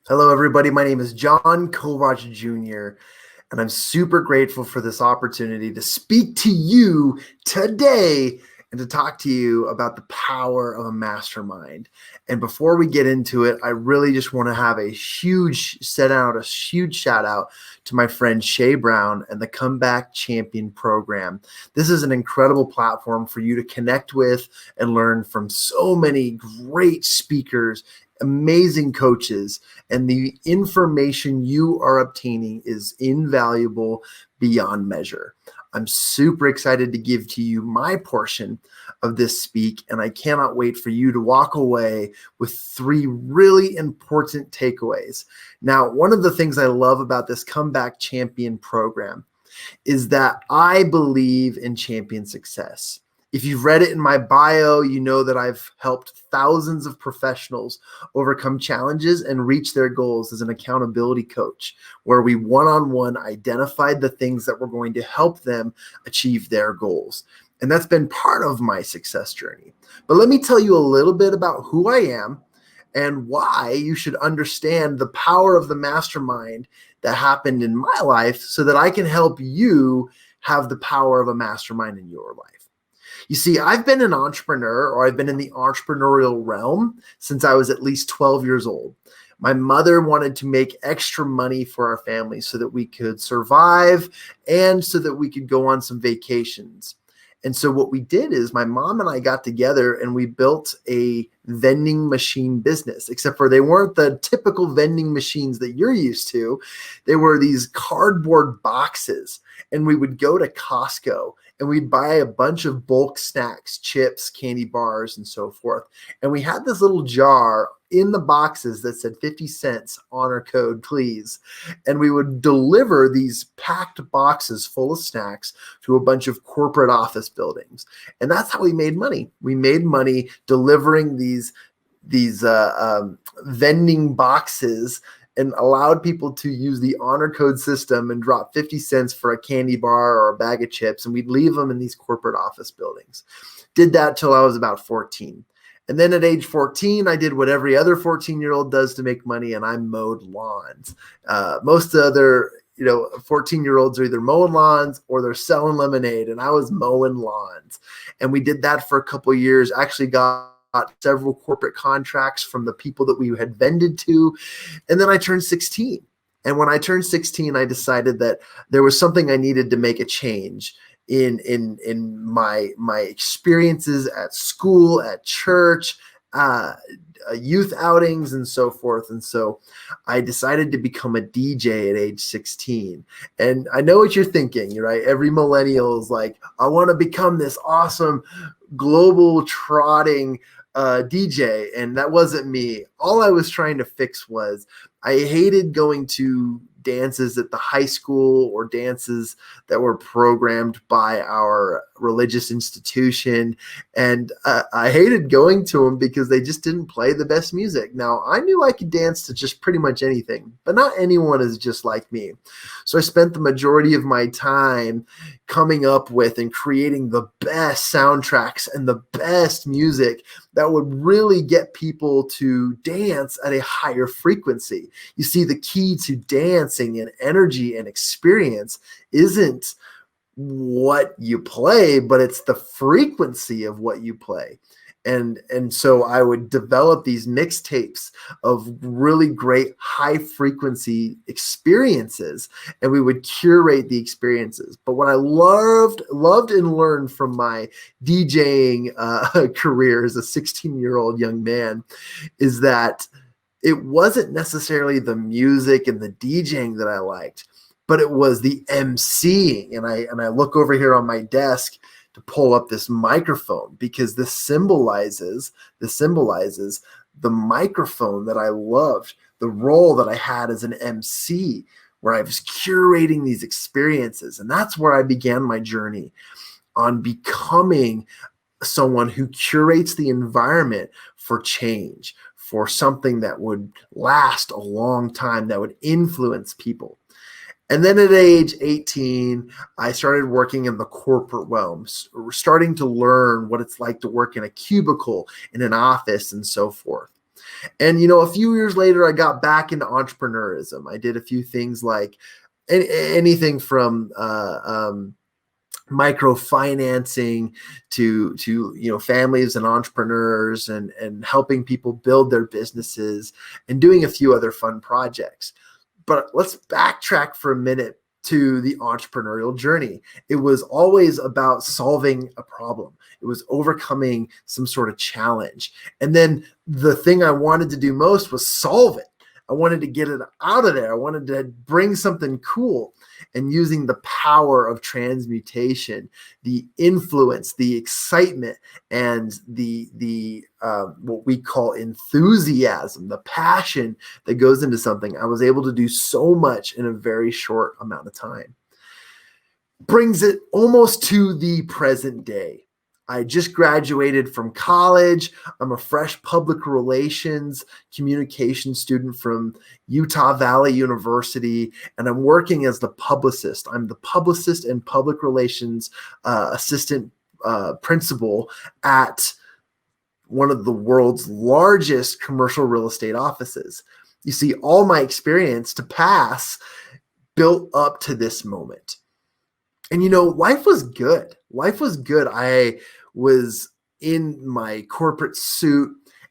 Hello, everybody. My name is Jon Kovach Jr., and I'm super grateful for this opportunity to speak to you today and to talk to you about the power of a mastermind. And before we get into it, I really just want to have a huge shout out to my friend Shay Brown and the Comeback Champion program. This is an incredible platform for you to connect with and learn from so many great speakers, amazing coaches, and the information you are obtaining is invaluable beyond measure. I'm super excited to give to you my portion of this speak, and I cannot wait for you to walk away with 3 really important takeaways. Now, one of the things I love about this Comeback Champion program is that I believe in champion success. If you've read it in my bio, you know that I've helped thousands of professionals overcome challenges and reach their goals as an accountability coach, where we one-on-one identified the things that were going to help them achieve their goals. And that's been part of my success journey. But let me tell you a little bit about who I am and why you should understand the power of the mastermind that happened in my life so that I can help you have the power of a mastermind in your life. You see, I've been an entrepreneur, or I've been in the entrepreneurial realm since I was at least 12 years old. My mother wanted to make extra money for our family so that we could survive and so that we could go on some vacations. And so what we did is my mom and I got together and we built a vending machine business, except for they weren't the typical vending machines that you're used to. They were these cardboard boxes, and we would go to Costco and we'd buy a bunch of bulk snacks, chips, candy bars, and so forth. And we had this little jar in the boxes that said 50 cents, honor code, please. And we would deliver these packed boxes full of snacks to a bunch of corporate office buildings. And that's how we made money. We made money delivering these vending boxes and allowed people to use the honor code system and drop 50 cents for a candy bar or a bag of chips. And we'd leave them in these corporate office buildings. Did that till I was about 14. And then at age 14, I did what every other 14-year-old does to make money, and I mowed lawns. Most other 14-year-olds are either mowing lawns or they're selling lemonade, and I was mowing lawns. And we did that for a couple of years, actually got several corporate contracts from the people that we had vended to. And then I turned 16. And when I turned 16, I decided that there was something I needed to make a change in my experiences at school, at church, youth outings, and so forth. And so I decided to become a DJ at age 16. And I know what you're thinking, right? Every millennial is like, I want to become this awesome global trotting DJ. And that wasn't me. All I was trying to fix was I hated going to dances at the high school or dances that were programmed by our religious institution. And I hated going to them because they just didn't play the best music. Now, I knew I could dance to just pretty much anything, but not anyone is just like me. So I spent the majority of my time coming up with and creating the best soundtracks and the best music that would really get people to dance at a higher frequency. You see, the key to dancing and energy and experience isn't what you play, but it's the frequency of what you play. And so I would develop these mixtapes of really great high frequency experiences, and we would curate the experiences. But what I loved and learned from my DJing career as a 16-year-old young man is that it wasn't necessarily the music and the DJing that I liked, but it was the emceeing. And I look over here on my desk to pull up this microphone because this symbolizes the microphone that I loved, the role that I had as an MC, where I was curating these experiences. And that's where I began my journey on becoming someone who curates the environment for change, for something that would last a long time, that would influence people. And then at age 18, I started working in the corporate realm, starting to learn what it's like to work in a cubicle, in an office, and so forth. And, a few years later, I got back into entrepreneurism. I did a few things like anything from microfinancing to families and entrepreneurs and helping people build their businesses and doing a few other fun projects. But let's backtrack for a minute to the entrepreneurial journey. It was always about solving a problem. It was overcoming some sort of challenge. And then the thing I wanted to do most was solve it. I wanted to get it out of there. I wanted to bring something cool. And using the power of transmutation, the influence, the excitement, and the what we call enthusiasm, the passion that goes into something, I was able to do so much in a very short amount of time. Brings it almost to the present day. I just graduated from college. I'm a fresh public relations communication student from Utah Valley University, and I'm working as the publicist. I'm the publicist and public relations assistant principal at one of the world's largest commercial real estate offices. You see, all my experience to pass built up to this moment. And, life was good. Life was good. I was in my corporate suit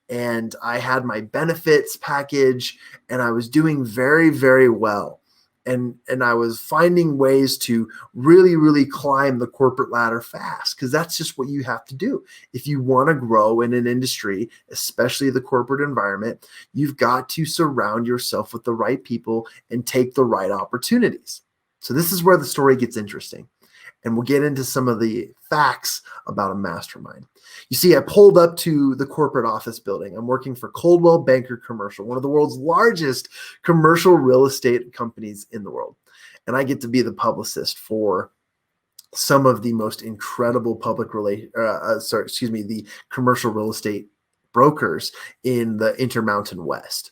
and I had my benefits package and I was doing very, very well. And I was finding ways to really, really climb the corporate ladder fast, because that's just what you have to do. If you want to grow in an industry, especially the corporate environment, you've got to surround yourself with the right people and take the right opportunities. So this is where the story gets interesting. And we'll get into some of the facts about a mastermind. You see, I pulled up to the corporate office building. I'm working for Coldwell Banker Commercial, one of the world's largest commercial real estate companies in the world. And I get to be the publicist for some of the most incredible the commercial real estate brokers in the Intermountain West.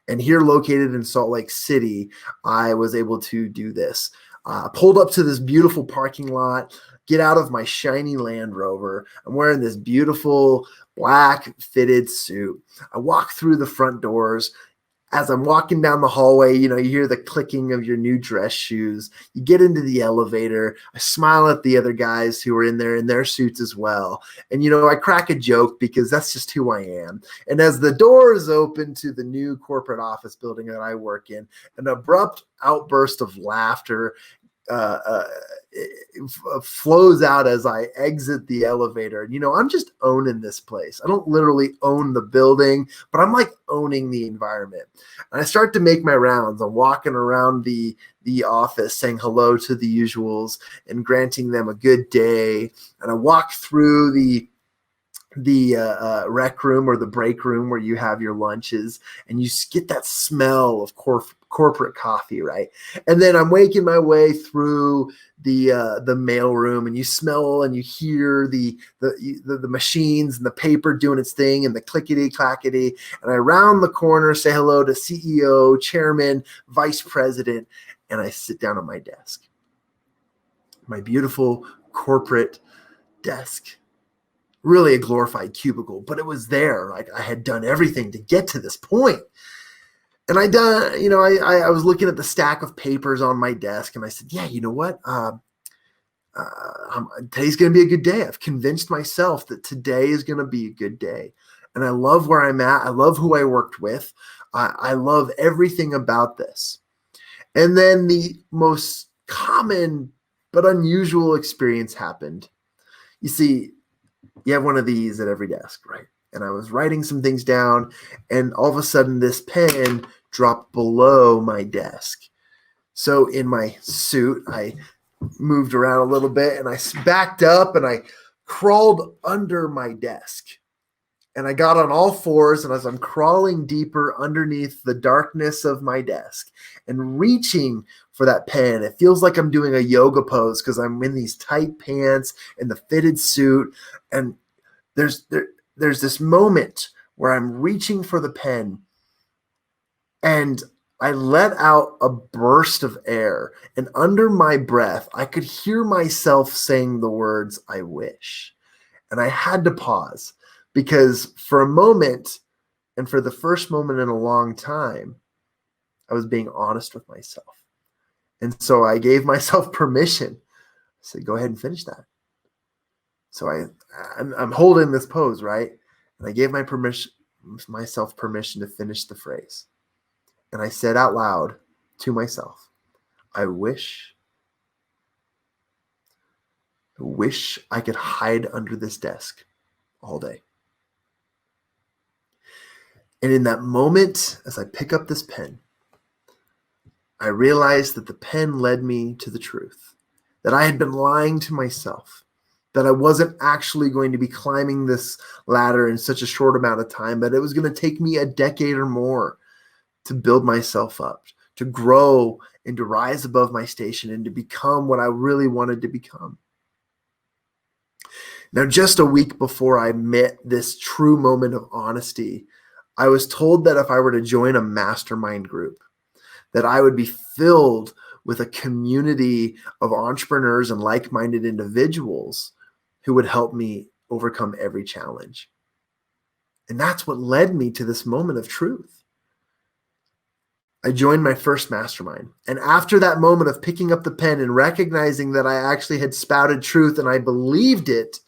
And here, located in Salt Lake City, I was able to do this. Pulled up to this beautiful parking lot, get out of my shiny Land Rover. I'm wearing this beautiful black fitted suit. I walk through the front doors. As I'm walking down the hallway, you hear the clicking of your new dress shoes. You get into the elevator. I smile at the other guys who are in there in their suits as well. And, I crack a joke because that's just who I am. And as the doors open to the new corporate office building that I work in, an abrupt outburst of laughter flows out as I exit the elevator. And, I'm just owning this place. I don't literally own the building, but I'm like owning the environment. And I start to make my rounds. I'm walking around the office saying hello to the usuals and granting them a good day. And I walk through the rec room or the break room where you have your lunches, and you get that smell of corporate coffee, right? And then I'm making my way through the mail room, and you smell and you hear the machines and the paper doing its thing and the clickety clackety. And I round the corner, say hello to CEO, chairman, vice president, and I sit down at my desk, my beautiful corporate desk. Really a glorified cubicle, but it was there. Like, I had done everything to get to this point. And I was looking at the stack of papers on my desk, and I said, yeah, you know what? Today's going to be a good day. I've convinced myself that today is going to be a good day. And I love where I'm at. I love who I worked with. I love everything about this. And then the most common but unusual experience happened. You see, you have one of these at every desk, right? And I was writing some things down, and all of a sudden this pen dropped below my desk. So in my suit, I moved around a little bit, and I backed up, and I crawled under my desk. And I got on all fours, and as I'm crawling deeper underneath the darkness of my desk and reaching for that pen, it feels like I'm doing a yoga pose because I'm in these tight pants and the fitted suit. And there's this moment where I'm reaching for the pen, and I let out a burst of air. And under my breath, I could hear myself saying the words, "I wish." And I had to pause, because for a moment, And for the first moment in a long time, I was being honest with myself. And so I gave myself permission. I said, go ahead and finish that. So I'm holding this pose, right? And I gave myself permission to finish the phrase. And I said out loud to myself, I wish I could hide under this desk all day. And in that moment, as I pick up this pen, I realized that the pen led me to the truth, that I had been lying to myself, that I wasn't actually going to be climbing this ladder in such a short amount of time, but it was going to take me a decade or more to build myself up, to grow and to rise above my station and to become what I really wanted to become. Now, just a week before I met this true moment of honesty, I was told that if I were to join a mastermind group, that I would be filled with a community of entrepreneurs and like-minded individuals who would help me overcome every challenge. And that's what led me to this moment of truth. I joined my first mastermind. And after that moment of picking up the pen and recognizing that I actually had spouted truth and I believed it,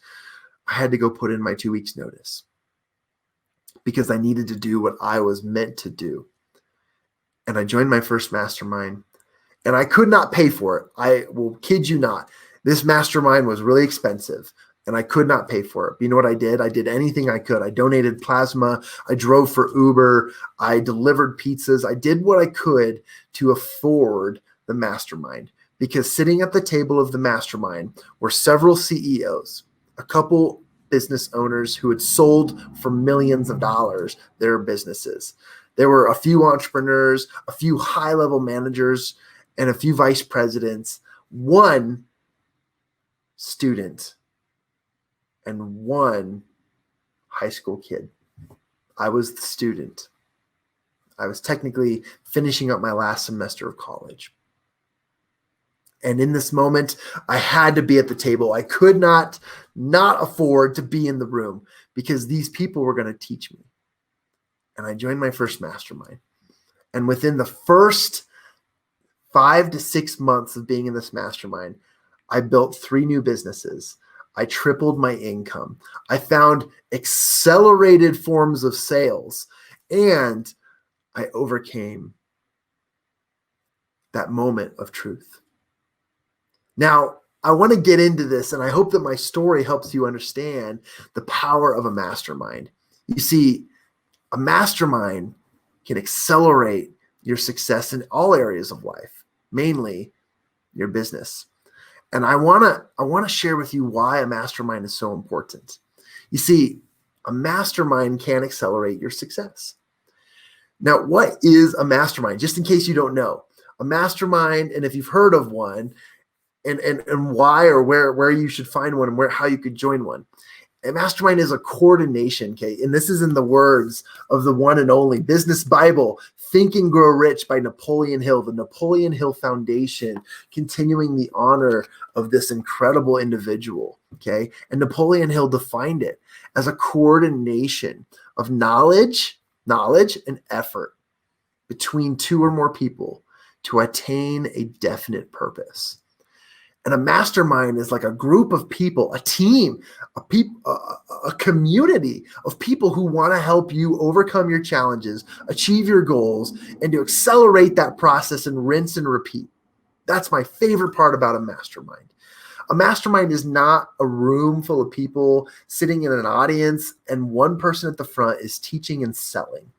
I had to go put in my 2 weeks notice because I needed to do what I was meant to do. And I joined my first mastermind and I could not pay for it. I will kid you not. This mastermind was really expensive and I could not pay for it. But you know what I did? I did anything I could. I donated plasma. I drove for Uber. I delivered pizzas. I did what I could to afford the mastermind, because sitting at the table of the mastermind were several CEOs, a couple business owners who had sold for millions of dollars their businesses. There were a few entrepreneurs, a few high-level managers, and a few vice presidents, one student, and one high school kid. I was the student. I was technically finishing up my last semester of college. And in this moment, I had to be at the table. I could not afford to be in the room because these people were going to teach me. And I joined my first mastermind. And within the first 5 to 6 months of being in this mastermind, I built 3 new businesses. I tripled my income. I found accelerated forms of sales, and I overcame that moment of truth. Now, I want to get into this, and I hope that my story helps you understand the power of a mastermind. You see, a mastermind can accelerate your success in all areas of life, mainly your business. And I want to share with you why a mastermind is so important. You see, a mastermind can accelerate your success. Now, what is a mastermind? Just in case you don't know, a mastermind, and if you've heard of one, and why or where you should find one and how you could join one. A mastermind is a coordination, okay? And this is in the words of the one and only Business Bible, Think and Grow Rich by Napoleon Hill, the Napoleon Hill Foundation, continuing the honor of this incredible individual, okay? And Napoleon Hill defined it as a coordination of knowledge and effort between 2 or more people to attain a definite purpose. And a mastermind is like a group of people, a team, a community of people who want to help you overcome your challenges, achieve your goals, and to accelerate that process and rinse and repeat. That's my favorite part about a mastermind. A mastermind is not a room full of people sitting in an audience and one person at the front is teaching and selling.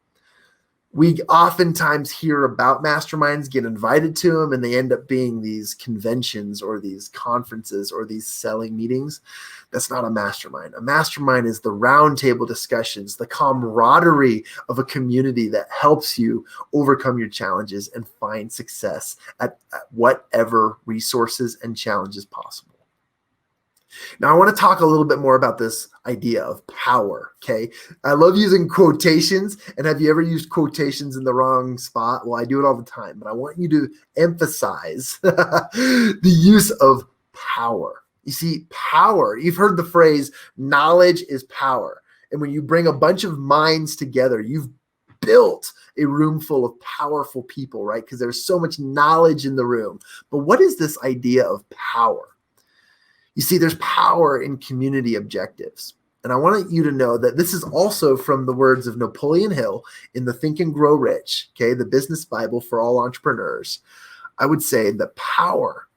We oftentimes hear about masterminds, get invited to them, and they end up being these conventions or these conferences or these selling meetings. That's not a mastermind. A mastermind is the roundtable discussions, the camaraderie of a community that helps you overcome your challenges and find success at whatever resources and challenges possible. Now, I want to talk a little bit more about this idea of power, okay? I love using quotations, and have you ever used quotations in the wrong spot? Well, I do it all the time, but I want you to emphasize the use of power. You see, power, you've heard the phrase, knowledge is power. And when you bring a bunch of minds together, you've built a room full of powerful people, right? Because there's so much knowledge in the room. But what is this idea of power? You see, there's power in community objectives. And I want you to know that this is also from the words of Napoleon Hill in the Think and Grow Rich, okay, the business Bible for all entrepreneurs. I would say that power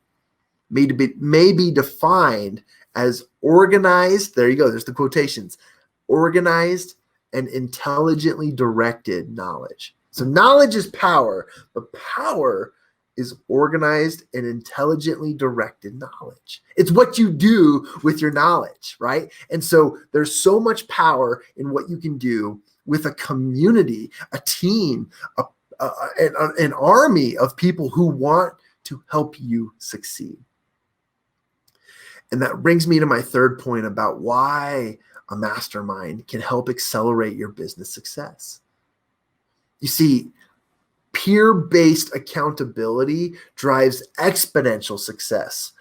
may be defined as organized, there you go, there's the quotations, organized and intelligently directed knowledge. So knowledge is power, but power is organized and intelligently directed knowledge. It's what you do with your knowledge, right? And so there's so much power in what you can do with a community, a team, an army of people who want to help you succeed. And that brings me to my third point about why a mastermind can help accelerate your business success. You see, peer-based accountability drives exponential success.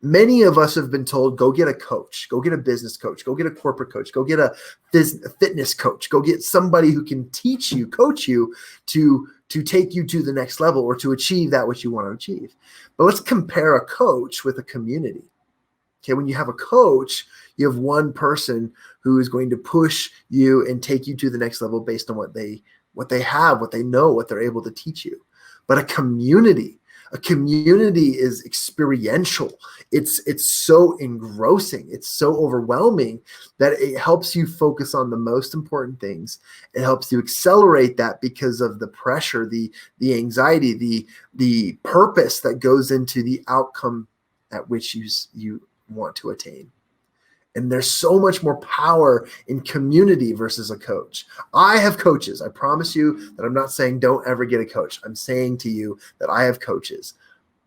Many of us have been told, go get a coach, go get a business coach, go get a corporate coach, go get a fitness coach, go get somebody who can teach you, coach you to take you to the next level or to achieve that which you want to achieve. But let's compare a coach with a community. Okay, when you have a coach, you have one person who is going to push you and take you to the next level based on what they have, what they know, what they're able to teach you. But a community is experiential. It's so engrossing. It's so overwhelming that it helps you focus on the most important things. It helps you accelerate that because of the pressure, the anxiety, the purpose that goes into the outcome at which you want to attain. And there's so much more power in community versus a coach. I have coaches. I promise you that I'm not saying don't ever get a coach. I'm saying to you that I have coaches.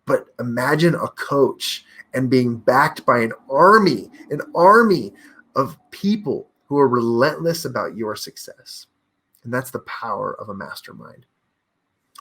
But imagine a coach and being backed by an army of people who are relentless about your success. And that's the power of a mastermind.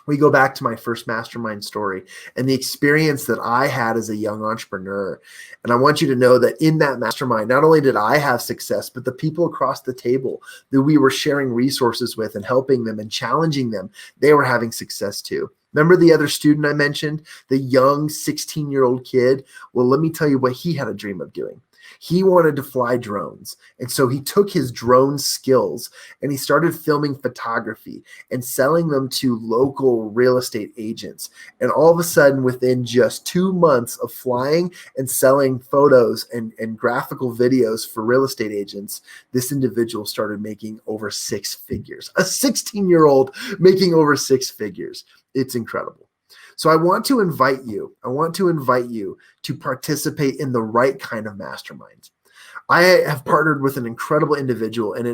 We go back to my first mastermind story and the experience that I had as a young entrepreneur. And I want you to know that in that mastermind, not only did I have success, but the people across the table that we were sharing resources with and helping them and challenging them, they were having success too. Remember the other student I mentioned, the young 16-year-old kid? Well, let me tell you what he had a dream of doing. He wanted to fly drones. And so he took his drone skills and he started filming photography and selling them to local real estate agents. And all of a sudden, within just 2 months of flying and selling photos and graphical videos for real estate agents, this individual started making over 6 figures. A 16-year-old making over 6 figures. It's incredible. So I want to invite you to participate in the right kind of masterminds. I have partnered with an incredible individual, and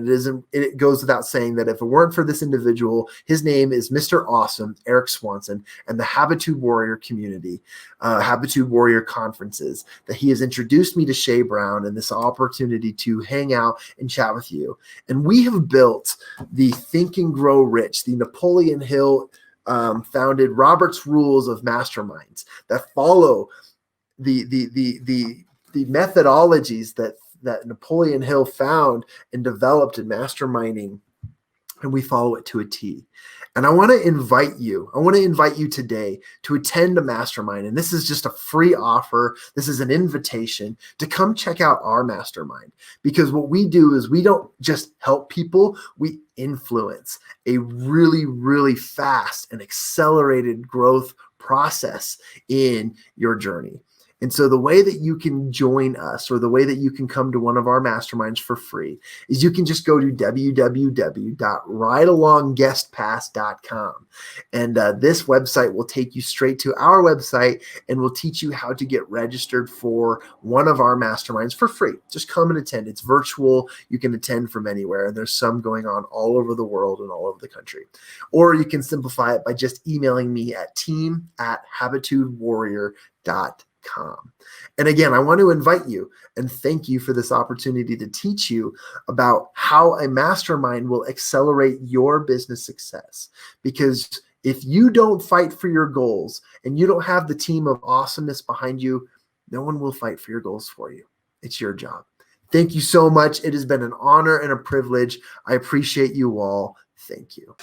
it goes without saying that if it weren't for this individual, his name is Mr. Awesome, Eric Swanson, and the Habitude Warrior community, Habitude Warrior conferences, that he has introduced me to Shay Brown and this opportunity to hang out and chat with you. And we have built the Think and Grow Rich, the Napoleon Hill founded Robert's Rules of Masterminds that follow the methodologies that Napoleon Hill found and developed in masterminding, and we follow it to a T. And I want to invite you today to attend a mastermind. And this is just a free offer. This is an invitation to come check out our mastermind, because what we do is we don't just help people, we influence a really, really fast and accelerated growth process in your journey. And so the way that you can join us, or the way that you can come to one of our masterminds for free, is you can just go to www.ridealongguestpass.com. And this website will take you straight to our website and will teach you how to get registered for one of our masterminds for free. Just come and attend. It's virtual. You can attend from anywhere. And there's some going on all over the world and all over the country. Or you can simplify it by just emailing me at team@habitudewarrior.com. And again, I want to invite you and thank you for this opportunity to teach you about how a mastermind will accelerate your business success. Because if you don't fight for your goals and you don't have the team of awesomeness behind you, no one will fight for your goals for you. It's your job. Thank you so much. It has been an honor and a privilege. I appreciate you all. Thank you.